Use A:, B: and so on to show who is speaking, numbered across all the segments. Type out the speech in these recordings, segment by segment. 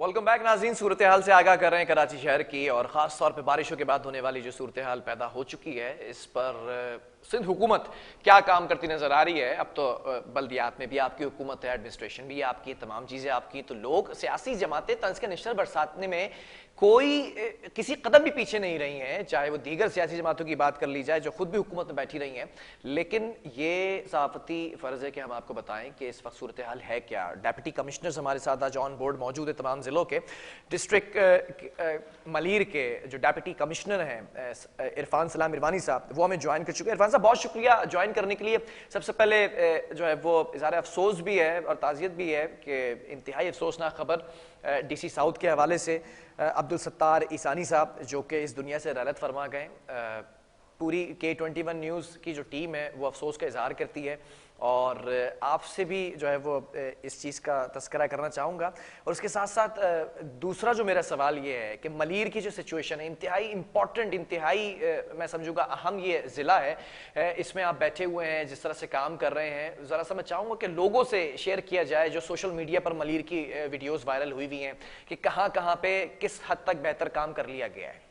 A: Welcome back नाज़रीन। सूरत हाल से आगाह कर रहे हैं कराची शहर की, और ख़ास तौर पे बारिशों के बाद होने वाली जो सूरत हाल पैदा हो चुकी है, इस पर सिंध हुकूमत क्या काम करती नज़र आ रही है। अब तो बल्दियात में भी आपकी हुकूमत है, एडमिनिस्ट्रेशन भी आपकी, तमाम चीज़ें आपकी, तो लोग सियासी जमातें तंज के निश्तर बरसातने में कोई किसी कदम भी पीछे नहीं रही हैं, चाहे वो दीगर सियासी जमातों की बात कर ली जाए जो खुद भी हुकूमत में बैठी रही हैं। लेकिन ये सहाफ़ती फ़र्ज़ है कि हम आपको बताएं कि इस वक्त सूरत हाल है क्या। डेप्यूटी कमिश्नर्स हमारे साथ आज ऑन बोर्ड मौजूद है तमाम ज़िलों के। डिस्ट्रिक्ट मलीर के जो डेप्यूटी कमिश्नर हैं इरफान सलाम इरवानी साहब, वो हमें ज्वाइन कर चुके हैं। इरफान साहब, बहुत शुक्रिया ज्वाइन करने के लिए। सबसे पहले जो है वो इज़हार अफसोस भी है और ताज़ियत भी है कि इंतहाई अफसोसनाक खबर DC साउथ के हवाले से अब्दुल सत्तार ईसानी साहब जो कि इस दुनिया से रहलत फरमा गए। पूरी K21 न्यूज़ की जो टीम है वो अफसोस का इजहार करती है, और आपसे भी जो है वो इस चीज़ का तस्करा करना चाहूँगा। और उसके साथ साथ दूसरा जो मेरा सवाल ये है कि मलीर की जो सिचुएशन है, इंतहाई इंपॉर्टेंट, इंतहाई मैं समझूंगा अहम ये ज़िला है, इसमें आप बैठे हुए हैं, जिस तरह से काम कर रहे हैं, ज़रा सा मैं चाहूँगा कि लोगों से शेयर किया जाए जो सोशल मीडिया पर मलीर की वीडियोज़ वायरल हुई हुई हैं कि कहाँ कहाँ पे किस हद तक बेहतर काम कर लिया गया है।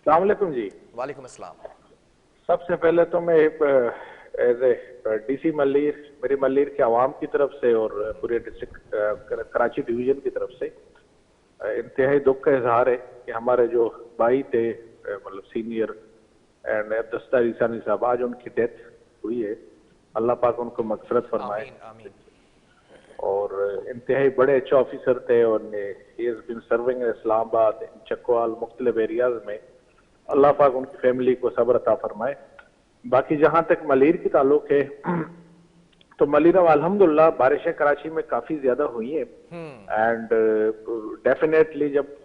B: अस्सलाम वालेकुम जी।
A: वालेकुम अस्सलाम।
B: सबसे पहले तो मैं एज ए DC मलीर, मेरी मलीर के आवाम की तरफ से और पूरे डिस्ट्रिक्ट कराची डिवीजन की तरफ से इंतहाई दुख का इजहार है कि हमारे जो भाई थे, मतलब सीनियर एंड अब्दुल सत्तार ईसानी साहब, आज उनकी डेथ हुई है। अल्लाह पाक उनको मगफरत फरमाए।
A: आमीन आमीन।
B: और इंतहाई बड़े अच्छे ऑफिसर थे और he has been serving in Islamabad, Chakwal, मुख्तलिफ एरियाज में। अल्लाह पाक उनकी फैमिली को सब्र अता फरमाए। बाकी जहां तक मलीर की ताल्लुक है तो मलीर में अल्हम्दुलिल्लाह बारिशें कराची में काफी ज्यादा हुई हैं एंड डेफिनेटली जब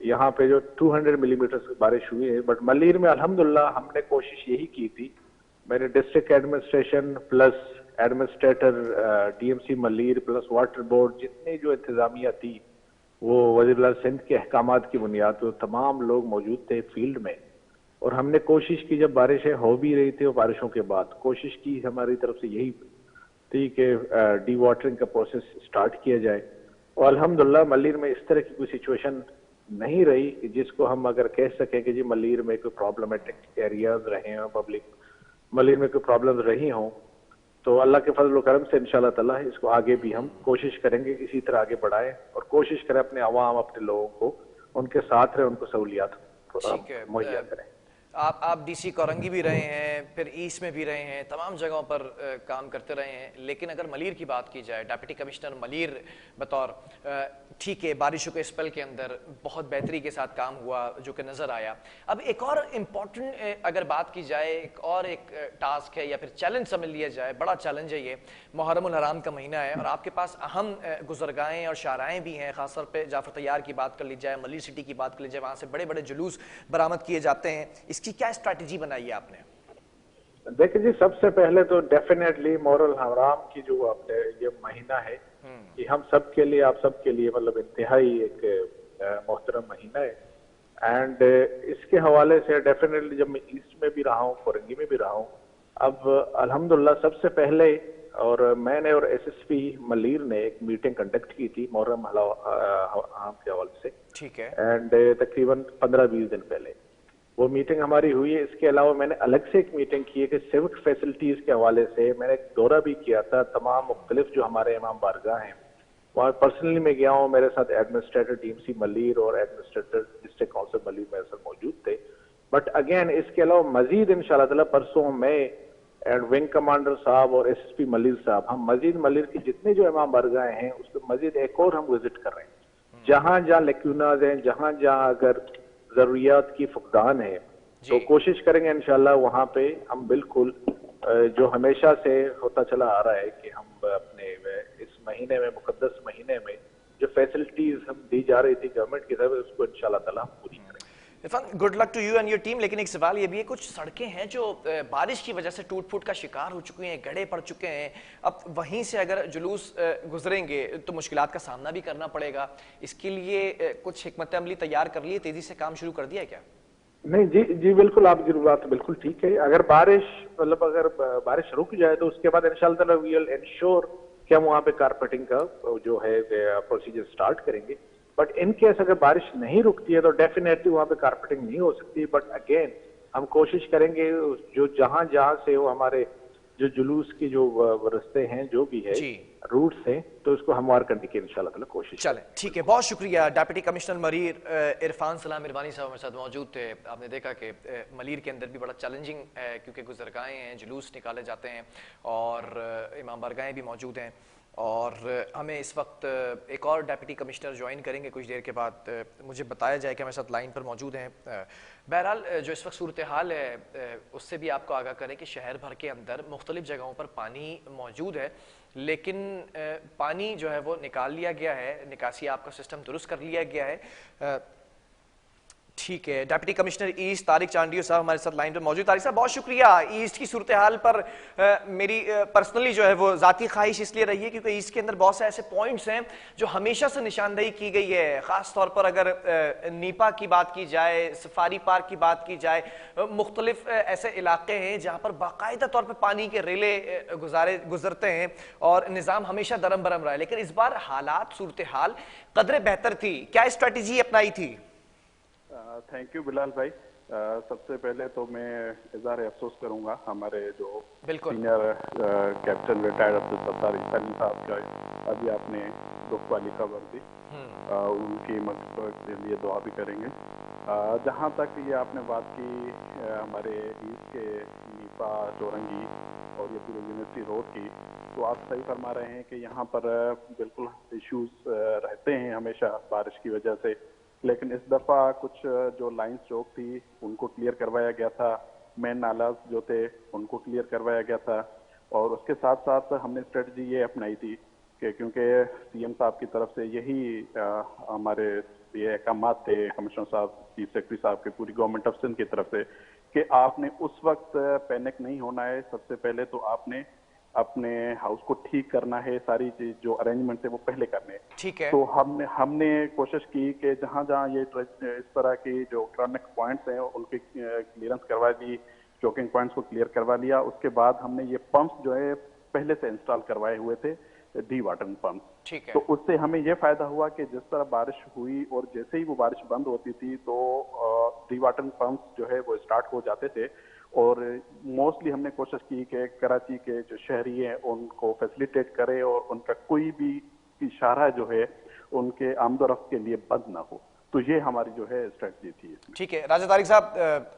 B: यहाँ पे जो 200 मिलीमीटर की बारिश हुई है, बट मलीर में अल्हम्दुलिल्लाह हमने कोशिश यही की थी, मेरे district administration plus administrator DMC Malir plus water board, जितनी जो इंतजामिया थी वो वज़ीर सिंध के अहकामात की बुनियाद पर तमाम लोग मौजूद थे फील्ड में। और हमने कोशिश की, जब बारिशें हो भी रही थी और बारिशों के बाद कोशिश की हमारी तरफ से यही थी कि डी वाटरिंग का प्रोसेस स्टार्ट किया जाए। और अल्हम्दुलिल्लाह मलीर में इस तरह की कोई सिचुएशन नहीं रही कि जिसको हम अगर कह सकें कि जी मलीर में कोई प्रॉब्लमेटिक एरियाज रहे हों, पब्लिक मलीर में कोई प्रॉब्लम रही हों। तो अल्लाह के फजल करम से इंशाल्लाह ताला इसको आगे भी हम कोशिश करेंगे इसी तरह आगे बढ़ाएं और कोशिश करें अपने अवाम, अपने लोगों को उनके साथ रहे, उनको सहूलियात मुहैया करें।
A: आप DC कोरंगी भी रहे हैं, फिर ईस्ट में भी रहे हैं, तमाम जगहों पर काम करते रहे हैं। लेकिन अगर मलीर की बात की जाए, डिप्टी कमिश्नर मलीर बतौर, ठीक है बारिशों के स्पेल के अंदर बहुत बेहतरी के साथ काम हुआ जो कि नज़र आया। अब एक और इम्पॉर्टेंट अगर बात की जाए, एक टास्क है या फिर चैलेंज समझ लिया जाए, बड़ा चैलेंज है ये। मुहर्रम हराम का महीना है और आपके पास अहम गुजरगाहें और शाराएँ भी हैं, खासतौर पर जाफर तैयार की बात कर ली जाए, मलीर सिटी की बात कर ली जाए, वहाँ से बड़े बड़े जुलूस बरामद किए जाते हैं। इसकी क्या स्ट्रैटेजी बनाई है आपने?
B: देखिए जी, सबसे पहले तो डेफिनेटली मुहर्रम हराम की जो आपने ये महीना है कि हम सब के लिए, आप सब के लिए मतलब इंतहाई एक मोहतरम महीना है। एंड इसके हवाले से डेफिनेटली जब मैं ईस्ट में भी रहा हूँ, कोरंगी में भी रहा हूँ, अब अल्हम्दुलिल्लाह सबसे पहले और मैंने और SSP मलीर ने एक मीटिंग कंडक्ट की थी मुहर्रम हराम के हवाले से।
A: ठीक है।
B: एंड तकरीबन 15-20 दिन पहले वो मीटिंग हमारी हुई है। इसके अलावा मैंने अलग से एक मीटिंग की है कि सिविक फैसिलिटीज के हवाले से मैंने एक दौरा भी किया था। तमाम मुख्तलिफ जो हमारे इमाम बारगाह हैं वहाँ पर्सनली मैं गया हूँ, मेरे साथ एडमिनिस्ट्रेटर DMC मलीर और एडमिनिस्ट्रेटर डिस्ट्रिक्ट काउंसिल मलीर मेरे साथ मौजूद थे। बट अगेन इसके अलावा मजीद इंशाल्लाह ताला परसों मैं एंड विंग कमांडर साहब और SSP मलीर साहब, हम मजीद मलीर की जितने जो इमाम बारगाह हैं उसको मजीद एक और हम विजिट कर रहे हैं। जहाँ जहाँ लेक्यूनाज हैं, जहाँ जहाँ अगर जरूरियात की फुकदान है तो कोशिश करेंगे इंशाल्लाह वहाँ पे हम बिल्कुल जो हमेशा से होता चला आ रहा है कि हम अपने इस महीने में, मुकद्दस महीने में जो फैसिलिटीज हम दी जा रही थी गवर्नमेंट की तरफ, उसको इंशाल्लाह ताला हम पूरी करेंगे।
A: Irfan, good luck to you and your team. लेकिन एक सवाल ये भी है, कुछ सड़कें हैं जो बारिश की वजह से टूट फूट का शिकार हो चुकी हैं, गड्ढे पड़ चुके हैं। अब वहीं से अगर जुलूस गुजरेंगे तो मुश्किलात का सामना भी करना पड़ेगा। इसके लिए कुछ हिकमत अमली तैयार कर लिए, तेजी से काम शुरू कर दिया है क्या?
B: नहीं जी जी बिल्कुल, आपकी बात बिल्कुल ठीक है। अगर बारिश रुक जाए तो उसके बाद इंशाल्लाह वी विल इंश्योर कि हम वहाँ पे कारपेटिंग का जो है प्रोसीजर स्टार्ट करेंगे। बट इन केस अगर बारिश नहीं रुकती है तो डेफिनेटली वहाँ पे कारपेटिंग नहीं हो सकती। बट अगेन हम कोशिश करेंगे जो जहां जहां से वो हमारे जो जुलूस की जो रास्ते हैं जो भी है
A: जी
B: रूट्स हैं, तो उसको हमवार करने की इंशाल्लाह ताला कोशिश
A: चलें,
B: करेंगे।
A: ठीक है, बहुत शुक्रिया। डिप्टी कमिश्नर मलीर इरफान सलाम इरवानी साहब हमारे साथ मौजूद थे। आपने देखा कि मलीर के अंदर भी बड़ा चैलेंजिंग है, क्योंकि गुजरगाहें हैं, जुलूस निकाले जाते हैं और इमाम बारगाहें भी मौजूद हैं। और हमें इस वक्त एक और डिप्टी कमिश्नर ज्वाइन करेंगे कुछ देर के बाद। मुझे बताया जाए कि हमारे साथ लाइन पर मौजूद हैं। बहरहाल जो इस वक्त सूरत हाल है उससे भी आपको आगाह करें कि शहर भर के अंदर मुख्तलिफ जगहों पर पानी मौजूद है, लेकिन पानी जो है वो निकाल लिया गया है, निकासी आपका सिस्टम दुरुस्त कर लिया गया है। ठीक है, deputy commissioner east Tariq Chandio साहब हमारे साथ लाइन पर मौजूद। तारिक साहब बहुत शुक्रिया। ईस्ट की सूरत हाल पर मेरी पर्सनली जो है वो जाती ख्वाहिश इसलिए रही है क्योंकि ईस्ट के अंदर बहुत से ऐसे पॉइंट्स हैं जो हमेशा से निशानदेही की गई है। ख़ास तौर पर अगर नीपा की बात की जाए, सफारी पार्क की बात की जाए, मुख्तलिफ ऐसे इलाके हैं जहाँ पर बाकायदा तौर पर पानी के रेले गुजरते हैं और निज़ाम हमेशा दरम बरम रहा है। लेकिन इस बार हालात सूरत हाल कदरे बेहतर थी, क्या स्ट्रेटजी अपनाई थी?
C: थैंक यू बिलाल भाई। सबसे पहले तो मैं इज़हार अफसोस करूंगा हमारे जो senior captain retired Abdul Sattar Islami साहब का अभी आपने दुख वाली खबर दी। उनकी मग़फ़िरत के लिए दुआ भी करेंगे। जहां तक ये आपने बात की हमारे ईस्ट के नीपा चौरंगी और ये पूरे यूनिवर्सिटी रोड की, तो आप सही फरमा रहे हैं कि यहाँ पर बिल्कुल इश्यूज रहते हैं हमेशा बारिश की वजह से। लेकिन इस दफ़ा कुछ जो लाइंस चौक थी उनको क्लियर करवाया गया था, मेन नालाज जो थे उनको क्लियर करवाया गया था। और उसके साथ साथ हमने स्ट्रेटजी ये अपनाई थी कि क्योंकि सीएम साहब की तरफ से यही हमारे ये अहकामात थे, कमिश्नर साहब, चीफ सेक्रेटरी साहब के, पूरी गवर्नमेंट ऑफ सिंध की तरफ से, कि आपने उस वक्त पैनिक नहीं होना है। सबसे पहले तो आपने अपने हाउस को ठीक करना है, सारी चीज जो अरेंजमेंट है वो पहले करने हैं।
A: ठीक है।
C: तो हमने कोशिश की कि जहां जहां ये इस तरह की जो क्रॉनिक पॉइंट्स हैं उनकी क्लियरेंस करवा दी, चोकिंग पॉइंट्स को क्लियर करवा लिया। उसके बाद हमने ये पंप्स जो है पहले से इंस्टॉल करवाए हुए थे, डी वाटरिंग पंप।
A: ठीक है।
C: तो उससे हमें ये फायदा हुआ कि जिस तरह बारिश हुई और जैसे ही वो बारिश बंद होती थी तो डी वाटरिंग पंप्स जो है वो स्टार्ट हो जाते थे। और मोस्टली हमने कोशिश की कि कराची के जो शहरी हैं उनको फैसिलिटेट करें और उनका कोई भी इशारा जो है उनके आमदोरफ्त के लिए बंद ना हो। तो ये हमारी जो है स्ट्रेटजी थी।
A: ठीक है राजा तारिक साहब,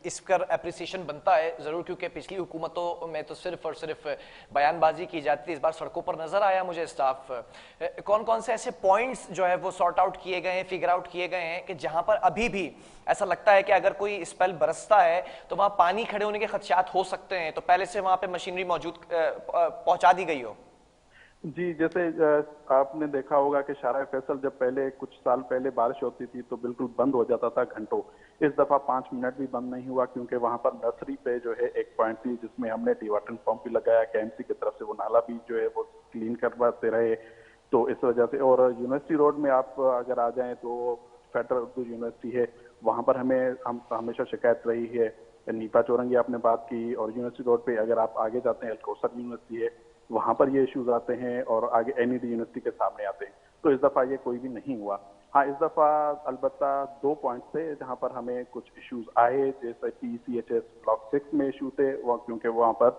A: इस पर अप्रिसिएशन बनता है जरूर, क्योंकि पिछली हुकूमतों में तो सिर्फ और सिर्फ बयानबाजी की जाती थी। इस बार सड़कों पर नजर आया मुझे स्टाफ। कौन कौन से ऐसे पॉइंट्स जो है वो सॉर्ट आउट किए गए हैं, फिगर आउट किए गए हैं कि जहां पर अभी भी ऐसा लगता है कि अगर कोई स्पेल बरसता है तो वहां पानी खड़े होने के खदशात हो सकते हैं, तो पहले से वहां पे मशीनरी मौजूद पहुंचा दी गई हो?
C: जी, जैसे आपने देखा होगा कि शारा फैसल जब पहले कुछ साल पहले बारिश होती थी तो बिल्कुल बंद हो जाता था घंटों। इस दफा 5 मिनट भी बंद नहीं हुआ, क्योंकि वहां पर नर्सरी पे जो है एक पॉइंट थी जिसमें हमने डीवाटरिंग पंप भी लगाया, केएमसी की तरफ से वो नाला भी जो है वो क्लीन करवाते रहे। तो इस वजह से, और यूनिवर्सिटी रोड में आप अगर आ जाएं तो फेडरल उर्दू यूनिवर्सिटी है, वहां पर हम हमेशा शिकायत रही है। नीपा चौरंगी आपने बात की, और यूनिवर्सिटी रोड पे अगर आप आगे जाते हैं अलकोसर यूनिवर्सिटी है, वहां पर ये इश्यूज आते हैं, और आगे एनईडी यूनिवर्सिटी के सामने आते हैं। तो इस दफा ये कोई भी नहीं हुआ। हाँ, इस दफा अलबत्ता 2 पॉइंट्स थे जहां पर हमें कुछ इश्यूज आए, जैसे PCHS ब्लॉक 6 में इशू थे, क्योंकि वहां पर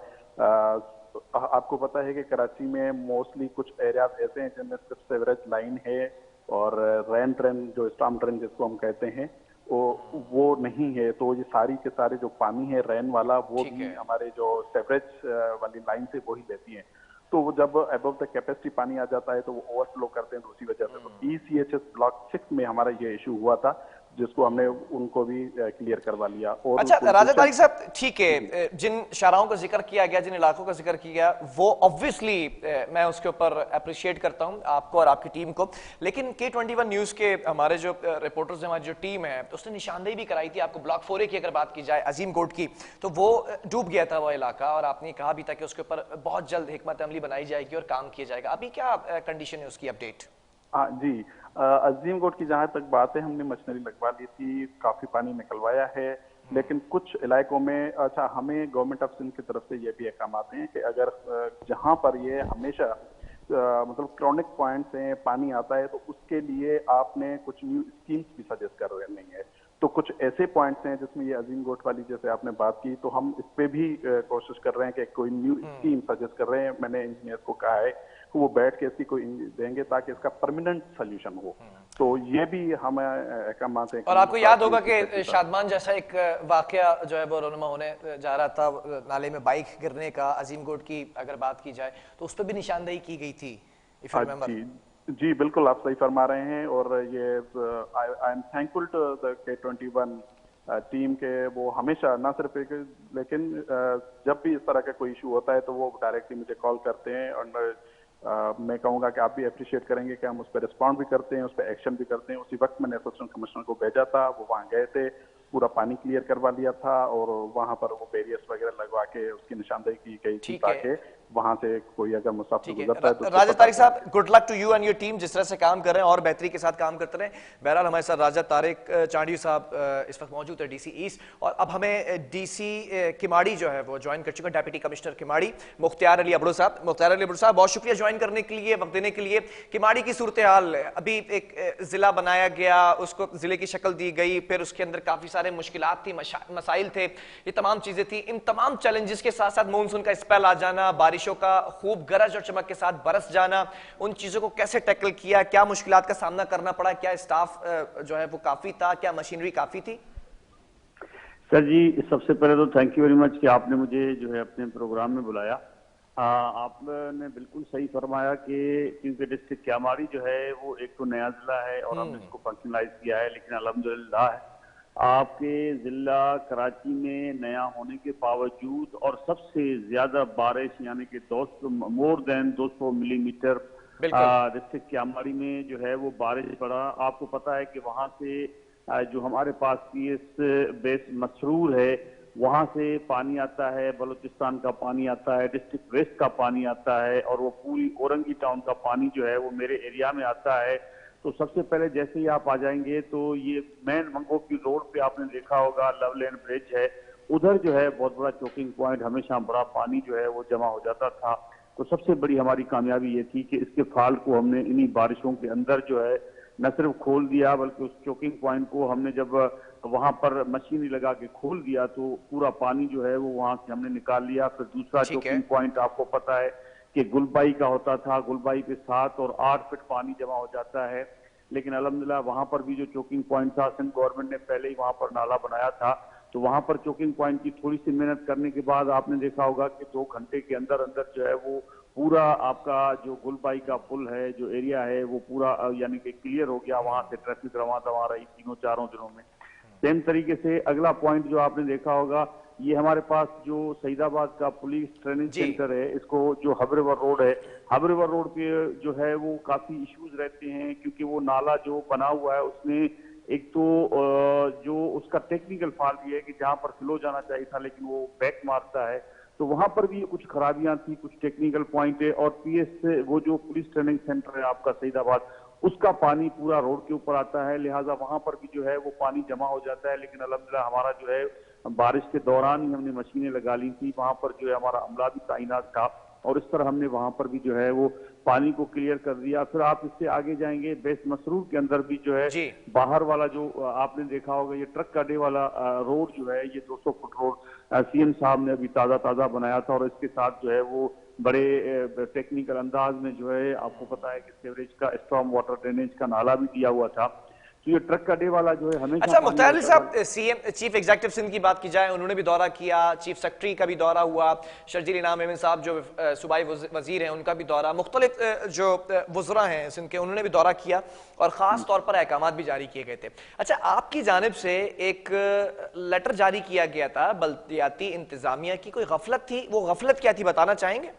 C: आपको पता है कि कराची में मोस्टली कुछ एरियाज ऐसे हैं जिनमें सिर्फ सेवरेज लाइन है और रेन ड्रेन, जो स्टॉर्म ड्रेन जिसको हम कहते हैं, वो नहीं है। तो ये सारी के सारे जो पानी है रेन वाला, वो भी हमारे जो सेवरेज वाली लाइन से वही लेती है। तो वो जब अबव द कैपेसिटी पानी आ जाता है तो वो ओवरफ्लो करते हैं, तो उसी वजह से तो PCHS ब्लॉक 6 में हमारा ये इशू हुआ था, जिसको हमने उनको भी क्लियर करवा लिया। और
A: अच्छा राजा तारिक साहब, ठीक है, जिन शाराओं का जिक्र किया गया, जिन इलाकों का जिक्र किया गया, वो ऑब्वियसली मैं उसके ऊपर अप्रिशिएट करता हूं आपको और आपकी टीम को। लेकिन K21 न्यूज के हमारे जो रिपोर्टर्स हैं, हमारी जो टीम है, उसने निशानदेही भी कराई थी आपको ब्लॉक 4A की अगर बात की जाए, अजीम कोट की, तो वो डूब गया था वो इलाका, और आपने कहा भी था कि उसके ऊपर बहुत जल्द हिकमत अमली बनाई जाएगी और काम किया जाएगा। अभी क्या कंडीशन है उसकी? अपडेट।
C: हाँ जी, अजीम कोट की जहां तक बात है, हमने मशीनरी लगवा ली थी, काफी पानी निकलवाया है, लेकिन कुछ इलाकों में, अच्छा, हमें गवर्नमेंट ऑफ सिंध की तरफ से ये भी अहकाम आते हैं कि अगर जहां पर ये हमेशा मतलब क्रॉनिक पॉइंट से पानी आता है, तो उसके लिए आपने कुछ न्यू स्कीम्स भी सजेस्ट कर रहे नहीं है। तो कुछ ऐसे पॉइंट्स हैं जिसमें ये अजीम गोट वाली जैसे आपने बात की, तो हम इस पे भी कोशिश कर रहे हैं कि कोई न्यू स्कीम सजेस्ट कर रहे हैं। मैंने इंजीनियर को कहा है कि वो बैठ के इसकी कोई देंगे ताकि इसका परमानेंट सोल्यूशन हो। तो ये भी हम अहकाम हैं।
A: और आपको याद होगा कि शादमान जैसा एक वाकया जो है वो रोनमा होने जा रहा था, नाले में बाइक गिरने का, अजीम गोट की अगर बात की जाए तो उस पर भी निशानदेही की गई थी, इफ यू रिमेंबर।
C: जी बिल्कुल, आप सही फरमा रहे हैं। और ये I am thankful to the K21 team के, वो हमेशा ना सिर्फ एक, लेकिन जब भी इस तरह का कोई इशू होता है तो वो डायरेक्टली मुझे कॉल करते हैं। और मैं कहूँगा कि आप भी अप्रिशिएट करेंगे कि हम उस पर रिस्पॉन्ड भी करते हैं, उस पर एक्शन भी करते हैं। उसी वक्त मैंने असिस्टेंट कमिश्नर को भेजा था, वो वहाँ गए थे, पूरा पानी क्लियर करवा लिया था और वहाँ पर वो बैरियर्स वगैरह लगवा के उसकी निशानदेही की गई थी ताकि वहां से कोई अगर मुसाफिर गुजरता है तो
A: Raja Tariq sahab, good luck to you and your team, जिस तरह से काम कर रहे हैं और बेहतरी के साथ काम करते रहे। बहरहाल हमारे साथ राजा तारिक चांडियो साहब इस वक्त मौजूद है, डीसी ईस्ट। और अब हमें डीसी किमाड़ी जो है वो ज्वाइन कर चुके हैं, डेप्यूटी कमिश्नर किमाड़ी मुख्तियार अली अबड़ो साहब। मुख्तियार अली अबड़ो साहब, बहुत शुक्रिया ज्वाइन करने के लिए, वक्त देने के लिए। किमाड़ी की सूरत हाल, अभी एक जिला बनाया गया, उसको जिले की शक्ल दी गई, फिर उसके अंदर काफी सारे मुश्किलात थी, मसाइल थे, ये तमाम चीजें थी। इन तमाम चैलेंजेस के साथ साथ मानसून का स्पेल आ जाना, बारिशों का खूब गरज और चमक के साथ बरस जाना, उन चीजों को कैसे टैकल किया, क्या मुश्किलात का सामना करना पड़ा, क्या स्टाफ जो है वो काफी था, क्या मशीनरी काफी थी?
D: सर जी, सबसे पहले तो थैंक यू वेरी मच कि आपने मुझे जो है अपने प्रोग्राम में बुलाया। आपने बिल्कुल सही फरमाया कि क्योंकि डिस्ट्रिक्ट क्यामाड़ी जो है वो एक तो नया जिला है और हमने इसको फंक्शनलाइज किया है, लेकिन अल्हम्दुलिल्लाह आपके जिला कराची में नया होने के बावजूद और सबसे ज्यादा बारिश यानी कि 200 मोर देन 200 मिलीमीटर डिस्ट्रिक्ट क्यामाड़ी में जो है वो बारिश पड़ा। आपको पता है कि वहां से जो हमारे पास पीएस बेस मसरूर है वहां से पानी आता है, बलूचिस्तान का पानी आता है, डिस्ट्रिक्ट वेस्ट का पानी आता है और वो पूरी औरंगी टाउन का पानी जो है वो मेरे एरिया में आता है। तो सबसे पहले जैसे ही आप आ जाएंगे तो ये मेन मंगो की रोड पे आपने देखा होगा लव लेन ब्रिज है, उधर जो है बहुत बड़ा चोकिंग पॉइंट, हमेशा बड़ा पानी जो है वो जमा हो जाता था। तो सबसे बड़ी हमारी कामयाबी ये थी कि इसके फाल को हमने इन्हीं बारिशों के अंदर जो है न सिर्फ खोल दिया बल्कि उस चोकिंग पॉइंट को हमने जब वहां पर मशीनरी लगा के खोल दिया तो पूरा पानी जो है वो वहां से हमने निकाल लिया। फिर दूसरा चोकिंग पॉइंट आपको पता है कि गुलबाई का होता था, गुलबाई पे 7 और 8 फीट पानी जमा हो जाता है, लेकिन अल्हम्दुलिल्लाह वहां पर भी जो चोकिंग पॉइंट था, सिंध गवर्नमेंट ने पहले ही वहां पर नाला बनाया था, तो वहां पर चोकिंग पॉइंट की थोड़ी सी मेहनत करने के बाद आपने देखा होगा कि 2 घंटे के अंदर अंदर जो है वो पूरा आपका जो गुलबाई का पुल है, जो एरिया है वो पूरा यानी कि क्लियर हो गया, वहां से ट्रैफिक रवा दवा रही 3-4 दिनों में। सेम तरीके से अगला पॉइंट जो आपने देखा होगा, ये हमारे पास जो सईदाबाद का पुलिस ट्रेनिंग सेंटर है, इसको जो हब रिवर रोड है, हब रिवर रोड पे जो है वो काफी इश्यूज रहते हैं क्योंकि वो नाला जो बना हुआ है उसमें एक तो जो उसका टेक्निकल फॉल्ट ये है कि जहां पर फ्लो जाना चाहिए था लेकिन वो बैक मारता है, तो वहां पर भी कुछ खराबियां थी, कुछ टेक्निकल पॉइंट है। और पीएस वो जो पुलिस ट्रेनिंग सेंटर है आपका सईदाबाद, उसका पानी पूरा रोड के ऊपर आता है, लिहाजा वहां पर भी जो है वो पानी जमा हो जाता है। लेकिन अल्हम्दुलिल्लाह हमारा जो है बारिश के दौरान ही हमने मशीनें लगा ली थी, वहां पर जो है हमारा अमला भी तैनात था और इस तरह हमने वहां पर भी जो है वो पानी को क्लियर कर दिया। फिर आप इससे आगे जाएंगे बेस मसरूर के अंदर भी जो है बाहर वाला जो आपने देखा होगा ये ट्रक काटे वाला रोड जो है, ये 200 फुट रोड सीएम साहब ने अभी ताजा बनाया था और इसके साथ जो है वो बड़े टेक्निकल अंदाज में जो है आपको पता है कि सीवरेज का स्टॉर्म वाटर ड्रेनेज का नाला भी दिया हुआ था। तो ये ट्रक का डे वाला जो है हमेशा।
A: अच्छा मुख्तार अली साहब, सीएम चीफ एग्जीक्यूटिव सिंध की बात की जाए, उन्होंने भी दौरा किया, चीफ सेक्रेटरी का भी दौरा हुआ, शर्जील इनाम अहमद साहब जो सूबाई वजीर हैं उनका भी दौरा, मुख्तलिफ जो वज़रा हैं सिंध के उन्होंने भी दौरा किया और खास तौर पर अहकाम भी जारी किए गए थे। अच्छा, आपकी जानिब से एक लेटर जारी किया गया था बल्दियाती इंतजामिया की, कोई गफलत थी, वो गफलत क्या थी बताना चाहेंगे?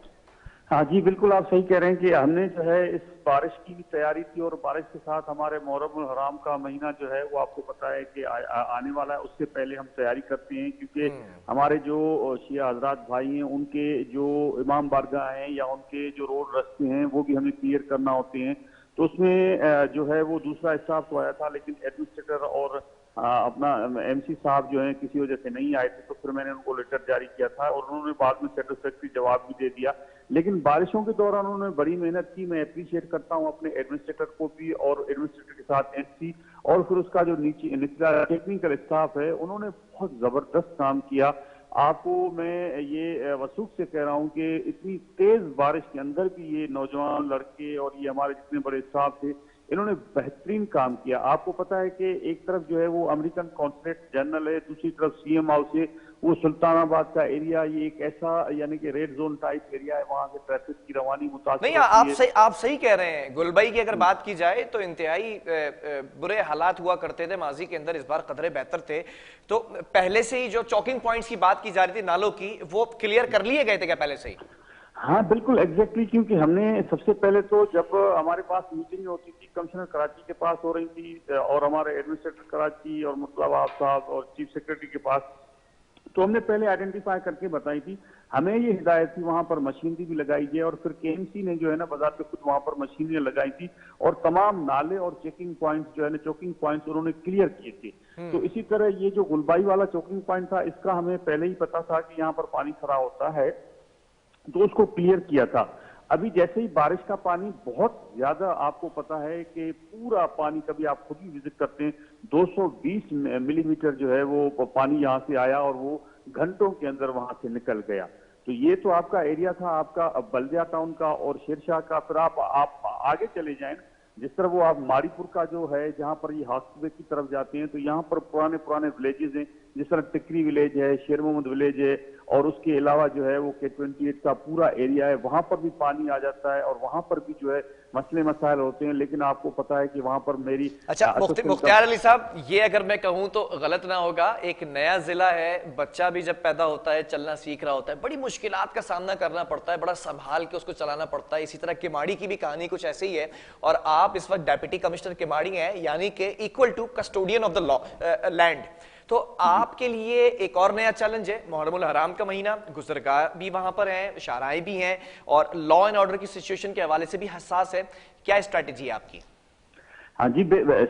D: हाँ जी बिल्कुल, आप सही कह रहे हैं कि हमने जो है इस बारिश की भी तैयारी थी और बारिश के साथ हमारे मुहर्रम उल हराम का महीना जो है वो आपको पता है कि आने वाला है, उससे पहले हम तैयारी करते हैं क्योंकि हमारे जो शिया हजरात भाई हैं उनके जो इमाम बारगाह हैं या उनके जो रोड रास्ते हैं वो भी हमें क्लियर करना होते हैं। तो उसमें जो है वो दूसरा स्टाफ तो आया था लेकिन एडमिनिस्ट्रेटर और अपना एमसी साहब जो है किसी वजह से नहीं आए थे, तो फिर मैंने उनको लेटर जारी किया था और उन्होंने बाद में सेटिस्फैक्टरी जवाब भी दे दिया। लेकिन बारिशों के दौरान उन्होंने बड़ी मेहनत की, मैं अप्रिशिएट करता हूं अपने एडमिनिस्ट्रेटर को भी और एडमिनिस्ट्रेटर के साथ एमसी और फिर उसका जो निचला टेक्निकल स्टाफ है, उन्होंने बहुत जबरदस्त काम किया। आपको मैं ये वसूख से कह रहा हूं कि इतनी तेज बारिश के अंदर भी ये नौजवान लड़के और ये हमारे जितने बड़े स्टाफ थे, इन्होंने बेहतरीन काम किया। आपको पता है कि एक तरफ जो है वो अमेरिकन कॉन्सुलेट जनरल है, दूसरी तरफ सीएम हाउस है, वो सुल्तानाबाद का एरिया, ये एक ऐसा यानी कि रेड जोन टाइप एरिया है, वहां से ट्रैफिक की रवानी मुतासिर
A: नहीं, आप सही कह रहे हैं। गुलबई की अगर बात की जाए तो इंतहाई बुरे हालात हुआ करते थे माजी के अंदर, इस बार कदरे बेहतर थे। तो पहले से ही जो चौकिंग पॉइंट्स की बात की जा रही थी नालों की, वो क्लियर कर लिए गए थे क्या पहले से ही?
D: हाँ बिल्कुल एग्जैक्टली, क्योंकि हमने सबसे पहले तो जब हमारे पास मीटिंग होती थी कमिश्नर कराची के पास हो रही थी और हमारे एडमिनिस्ट्रेटर कराची और मुतलबा साहब और चीफ सेक्रेटरी के पास, तो हमने पहले आइडेंटिफाई करके बताई थी। हमें ये हिदायत थी वहां पर मशीनरी भी लगाई जाए और फिर केएमसी ने जो है ना बाजार पे खुद वहां पर मशीनरी लगाई थी और तमाम नाले और चेकिंग पॉइंट्स जो है ना चोकिंग पॉइंट्स उन्होंने क्लियर किए थे। तो इसी तरह ये जो गुलबाई वाला चोकिंग पॉइंट था, इसका हमें पहले ही पता था कि यहाँ पर पानी खड़ा होता है, तो उसको क्लियर किया था। अभी जैसे ही बारिश का पानी बहुत ज्यादा, आपको पता है कि पूरा पानी, कभी आप खुद भी विजिट करते हैं, 220 मिलीमीटर जो है वो पानी यहाँ से आया और वो घंटों के अंदर वहां से निकल गया। तो ये तो आपका एरिया था, आपका बल्दिया टाउन का और शेरशाह का। फिर आप आगे चले जाएं, जिस तरह वो आप मारीपुर का जो है, जहां पर ये हॉस्पिटल की तरफ जाते हैं, तो यहाँ पर पुराने पुराने विलेजेस हैं, जिस तरह टिकरी विलेज है, शेर मोहम्मद विलेज है, और उसके अलावा जो है वो K28 का पूरा एरिया है, वहां पर भी पानी आ जाता है और वहां पर भी जो है मसले मसाइल होते हैं। लेकिन आपको पता है कि वहां पर मेरी
A: अच्छा मुख्तार अली साहब, ये अगर मैं कहूं तो गलत ना होगा, एक नया जिला है, बच्चा भी जब पैदा होता है चलना सीख रहा होता है, बड़ी मुश्किलात का सामना करना पड़ता है, बड़ा संभाल के उसको चलाना पड़ता है। इसी तरह किमाड़ी की भी कहानी कुछ ऐसे ही है और आप इस वक्त डेप्यूटी कमिश्नर किमाड़ी हैं, यानी कि equal to custodian of the law land. तो आपके लिए एक और नया चैलेंज है, मुहर्रमुल हराम का महीना, गुजरगाह भी वहां पर हैं, शाराएं भी हैं और लॉ एंड ऑर्डर की सिचुएशन के हवाले से भी हसास है। क्या स्ट्रैटेजी है आपकी?
D: हाँ जी,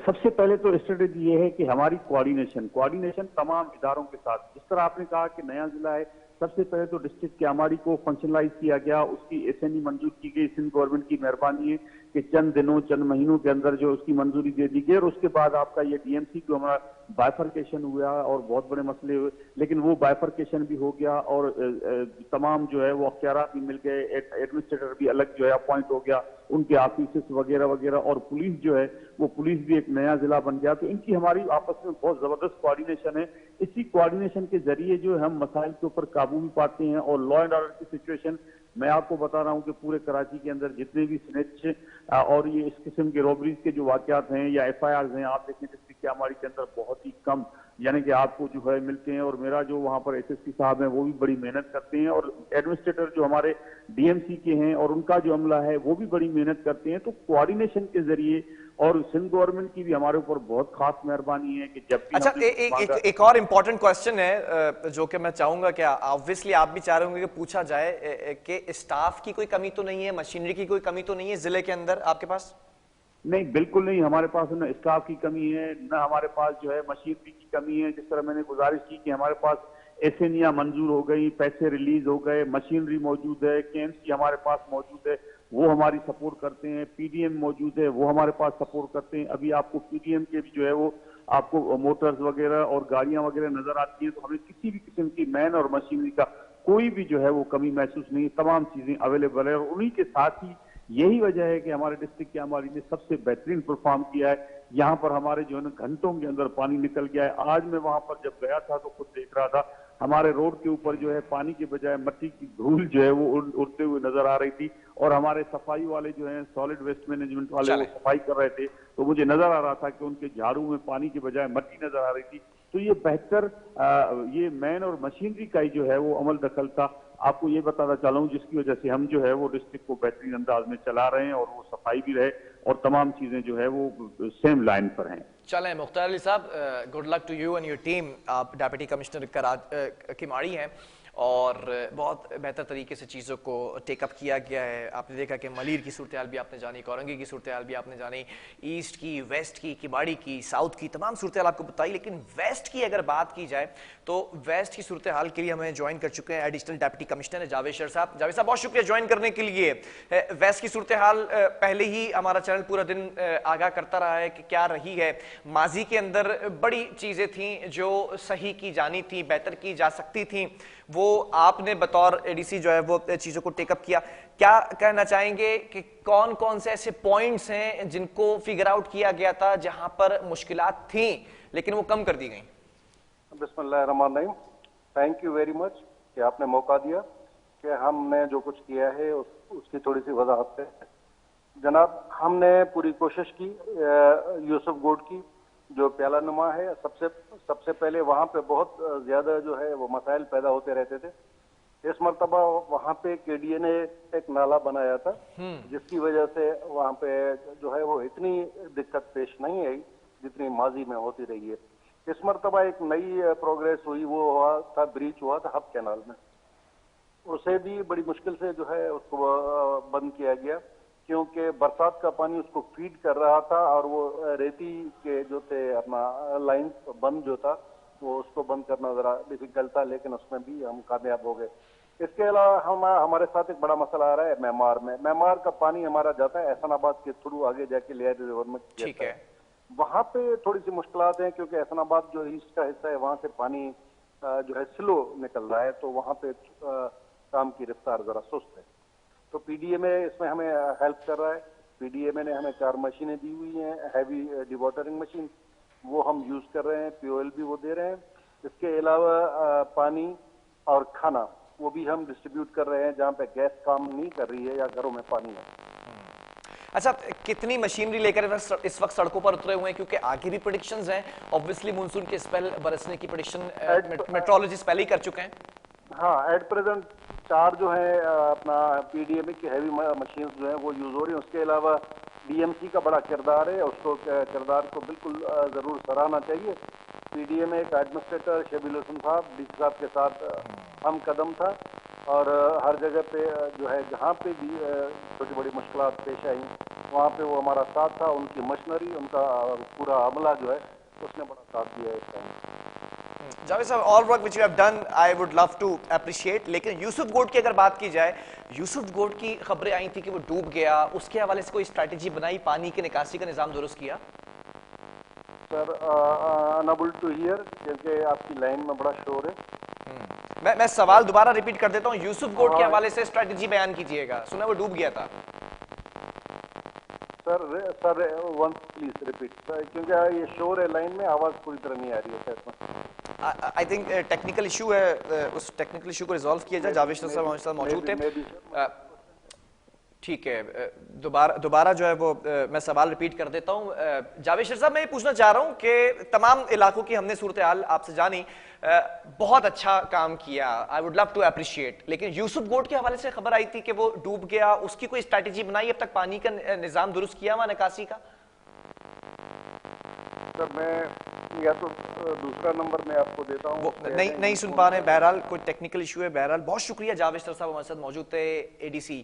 D: सबसे पहले तो स्ट्रेटेजी ये है कि हमारी कोऑर्डिनेशन तमाम इदारों के साथ, जिस तरह आपने कहा कि नया जिला है, सबसे पहले तो डिस्ट्रिक्ट किमाड़ी को फंक्शनलाइज किया गया, उसकी एसएनई मंजूर की गई। सिंध गवर्नमेंट की मेहरबानी है कि चंद दिनों चंद महीनों के अंदर जो उसकी मंजूरी दे दी गई और उसके बाद आपका ये डीएमसी को हमारा बाइफर्केशन हुआ और बहुत बड़े मसले हुए, लेकिन वो बाइफर्केशन भी हो गया और तमाम जो है वो अख्तियारात भी मिल गए, एडमिनिस्ट्रेटर भी अलग जो है अपॉइंट हो गया, उनके ऑफिस वगैरह वगैरह, और पुलिस जो है वो पुलिस भी एक नया जिला बन गया। तो इनकी हमारी आपस में बहुत जबरदस्त कोऑर्डिनेशन है। इसी कोऑर्डिनेशन के जरिए जो हम मसाइल के ऊपर काबू भी पाते हैं और लॉ एंड ऑर्डर की सिचुएशन, मैं आपको बता रहा हूं कि पूरे कराची के अंदर जितने भी स्नेच और ये इस किस्म के रॉबरीज के जो वाकयात हैं या एफआईआर हैं, आप देखें डिस्ट्रिक्ट किमाड़ी के अंदर बहुत ही कम यानी कि आपको जो है मिलते हैं। और मेरा जो वहां पर एसएसपी साहब हैं वो भी बड़ी मेहनत करते हैं और एडमिनिस्ट्रेटर जो हमारे डीएमसी के हैं और उनका जो अमला है वो भी बड़ी मेहनत करते हैं। तो कोऑर्डिनेशन के जरिए, और सिंध गवर्नमेंट की भी हमारे ऊपर बहुत खास मेहरबानी है कि जब भी
A: अच्छा एक और इम्पोर्टेंट क्वेश्चन है जो कि मैं चाहूंगा कि ऑब्वियसली आप भी चाह रहे होंगे कि पूछा जाए कि स्टाफ की कोई कमी तो नहीं है, मशीनरी की कोई कमी तो नहीं है जिले के अंदर आपके पास?
D: नहीं, बिल्कुल नहीं, हमारे पास न स्टाफ की कमी है, न हमारे पास जो है मशीनरी की कमी है। जिस तरह मैंने गुजारिश की कि हमारे पास एसएनईयां मंजूर हो गई, पैसे रिलीज हो गए, मशीनरी मौजूद है, केएमसी हमारे पास मौजूद है, वो हमारी सपोर्ट करते हैं, पीडीएम मौजूद है, वो हमारे पास सपोर्ट करते हैं। अभी आपको पीडीएम के भी जो है वो आपको मोटर्स वगैरह और गाड़ियां वगैरह नजर आती हैं। तो हमें किसी भी किस्म की मैन और मशीनरी का कोई भी जो है वो कमी महसूस नहीं, तमाम चीजें अवेलेबल है। और उन्हीं के साथ ही यही वजह है कि हमारे डिस्ट्रिक्ट किमाड़ी ने सबसे बेहतरीन परफॉर्म किया है। यहाँ पर हमारे जो है ना घंटों के अंदर पानी निकल गया है। आज मैं वहां पर जब गया था तो खुद देख रहा था, हमारे रोड के ऊपर जो है पानी के बजाय मिट्टी की धूल जो है वो उड़ते हुए नजर आ रही थी और हमारे सफाई वाले जो है सॉलिड वेस्ट मैनेजमेंट वाले वो सफाई कर रहे थे, तो मुझे नजर आ रहा था कि उनके झाड़ू में पानी के बजाय मिट्टी नजर आ रही थी। तो ये बेहतर ये मैन और मशीनरी का ही जो है वो अमल दखल था। आपको ये बताना चाह हूँ जिसकी वजह से हम जो है वो डिस्ट्रिक्ट को बेहतरीन अंदाज में चला रहे हैं और वो सफाई भी रहे और तमाम चीजें जो है वो सेम लाइन पर हैं।
A: चलें Mukhtar Ali sahab, good luck to you and your team. आप डेप्यूटी कमिश्नर किमाड़ी हैं और बहुत बेहतर तरीके से चीज़ों को टेकअप किया गया है। आपने देखा कि मलीर की सूरत हाल भी आपने जानी, कोरंगी की सूरत हाल भी आपने जानी, ईस्ट की, वेस्ट की, किबाड़ी की, साउथ की, तमाम सूरत हाल आपको बताई। लेकिन वेस्ट की अगर बात की जाए तो वेस्ट की सूरत हाल के लिए हमें ज्वाइन कर चुके हैं additional deputy commissioner Javed sir साहब। जावेद साहब बहुत शुक्रिया ज्वाइन करने के लिए। वेस्ट की सूरत हाल पहले ही हमारा चैनल पूरा दिन आगाह करता रहा है कि क्या रही है। माजी के अंदर बड़ी चीज़ें थी जो सही की जानी थी, बेहतर की जा सकती थी, वो आपने बतौर एडीसी जो है वो चीज़ों को टेकअप किया। क्या कहना चाहेंगे कि कौन कौन से ऐसे पॉइंट्स हैं जिनको फिगर आउट किया गया था जहां पर मुश्किलात थी लेकिन वो कम कर दी गई?
E: बिस्मिल्लाहिर्रहमानिर्रहीम। थैंक यू वेरी मच कि आपने मौका दिया कि हमने जो कुछ किया है उसकी थोड़ी सी वजाहत है। जनाब, हमने पूरी कोशिश की यूसुफ गोड की जो प्याला नुमा है, सबसे पहले वहाँ पे बहुत ज्यादा जो है वो मसाइल पैदा होते रहते थे। इस मरतबा वहाँ पे केडीए ने एक नाला बनाया था जिसकी वजह से वहाँ पे जो है वो इतनी दिक्कत पेश नहीं आई जितनी माजी में होती रही है। इस मरतबा एक नई प्रोग्रेस हुई, वो हुआ था ब्रीच हुआ था हब कैनाल में। उसे भी बड़ी मुश्किल से जो है उसको बंद किया गया क्योंकि बरसात का पानी उसको फीड कर रहा था और वो रेती के जो थे अपना लाइन बंद जो था वो उसको बंद करना जरा डिफिकल्ट था, लेकिन उसमें भी हम कामयाब हो गए। इसके अलावा हमारे साथ एक बड़ा मसला आ रहा है मैमार में। मैमार का पानी हमारा जाता है एहसनाबाद के थ्रू आगे जाके लियारी रिवर में।
A: ठीक है,
E: वहाँ पे थोड़ी सी मुश्किलात हैं क्योंकि एहसनाबाद जो ईस्ट का हिस्सा है वहाँ से पानी जो है स्लो निकल रहा है, तो वहाँ पे काम की रफ्तार जरा सुस्त है। तो पीडीएमए इसमें हमें हेल्प कर रहा है। पीडीएमए ने हमें 4 मशीनें दी हुई हैं, हैवी डिवॉटरिंग मशीन, वो हम यूज कर रहे हैं, पीओएल भी वो दे रहे हैं। इसके अलावा पानी और खाना वो भी हम डिस्ट्रीब्यूट कर रहे हैं जहाँ पे गैस काम नहीं कर रही है या घरों में पानी है।
A: अच्छा, कितनी मशीनरी लेकर इस वक्त सड़कों पर उतरे हुए हैं? क्योंकि आगे भी प्रेडिक्शंस हैं, ऑब्वियसली मानसून के स्पेल बरसने की प्रेडिक्शन मेट्रोलॉजिस्ट पहले ही कर चुके हैं।
E: हाँ, एट प्रेजेंट 4 जो है अपना पीडीएमए की हैवी मशीन जो है वो यूज हो रही है। उसके अलावा डीएमसी का बड़ा किरदार है, उसको किरदार को बिल्कुल जरूर सराहना चाहिए। पीडीएमए का एडमिनिस्ट्रेटर शबील हुसैन साहब, डीसी साहब के साथ हम कदम था और हर जगह पे जो है जहाँ पे भी छोटी बड़ी मुश्किलात पेश आई वहाँ पे वो हमारा साथ था। उनकी मशीनरी, उनका पूरा अमला जो है उसने बड़ा साथ दिया है इस time.
A: Javed sahab, all work which you have done I would love to appreciate. लेकिन यूसुफ गोड की अगर बात की जाए, यूसुफ गोड की खबरें आई थी कि वो डूब गया, उसके हवाले से कोई स्ट्रैटेजी बनाई, पानी की निकासी का निजाम दुरुस्त किया?
E: सर अनएबल टू हियर क्योंकि आपकी लाइन में बड़ा शोर है।
A: मैं सवाल दोबारा रिपीट कर देता हूँ, यूसुफ गोड के हवाले से स्ट्रैटेजी बयान कीजिएगा। सुना वो डूब गया था।
E: सर वन प्लीज रिपीट क्योंकि ये शोर है लाइन में, आवाज पूरी तरह नहीं आ रही है sir.
A: I think technical issue है, उस टेक्निकल इशू को रिजॉल्व किया जाए। जावेद साहब हमारे साथ मौजूद थे। ठीक है, दोबारा जो है वो मैं सवाल रिपीट कर देता हूं। जावेद साहब, मैं ये पूछना चाह रहा हूं कि तमाम इलाकों की हमने सूरत हाल आपसे जानी, बहुत अच्छा काम किया, I would love to appreciate. लेकिन यूसुफ गोड के हवाले से खबर आई थी कि वो डूब गया, उसकी कोई स्ट्रैटेजी बनाई अब तक, पानी का निजाम दुरुस्त किया वहां निकासी का?
E: सर मैं या तो दूसरा नंबर मैं आपको देता हूँ,
A: नहीं सुन पा रहे हैं, बहरहाल कोई टेक्निकल इशू है। बहरहाल बहुत शुक्रिया, जावेद साहब हमारे साथ मौजूद थे, एडीसी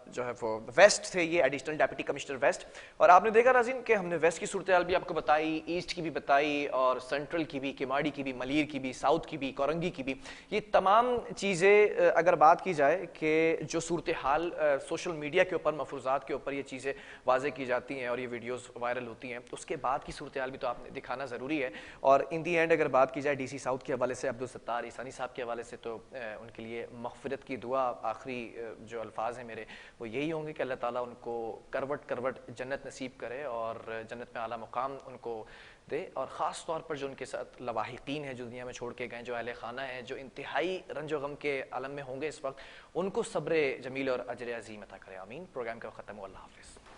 A: जो है वो वेस्ट थे, ये एडिशनल डिप्टी कमिश्नर वेस्ट। और आपने देखा नाज़रीन कि हमने वेस्ट की सूरत हाल भी आपको बताई, ईस्ट की भी बताई, और सेंट्रल की भी, किमाड़ी की भी, मलीर की भी, साउथ की भी, कोरंगी की भी। ये तमाम चीज़ें अगर बात की जाए कि जो सूरत हाल सोशल मीडिया के ऊपर, मफरूज़ात के ऊपर ये चीज़ें वाज़े की जाती हैं और ये वीडियोज़ वायरल होती हैं, उसके बाद की सूरत हाल भी तो आपने दिखाना ज़रूरी है। और इन दी एंड अगर बात की जाए डीसी साउथ के हवाले से अब्दुल सत्तार ईसानी साहब के हवाले से, तो उनके लिए मग़फ़िरत की दुआ, आखिरी जो अल्फाज हैं मेरे वो यही होंगे कि अल्लाह ताला उनको करवट करवट जन्नत नसीब करे और जन्नत में आला मुकाम उनको दे। और ख़ास तौर पर जो उनके साथ लवाहिकीन हैं, जो दुनिया में छोड़ के गए, जो अहले खाना हैं, जो इंतहाई रंजो गम के आलम में होंगे इस वक्त, उनको सब्र जमील और अजर अज़ीम अता करे। आमीन। प्रोग्राम का ख़त्म हुआ। अल्लाह हाफ़िज़।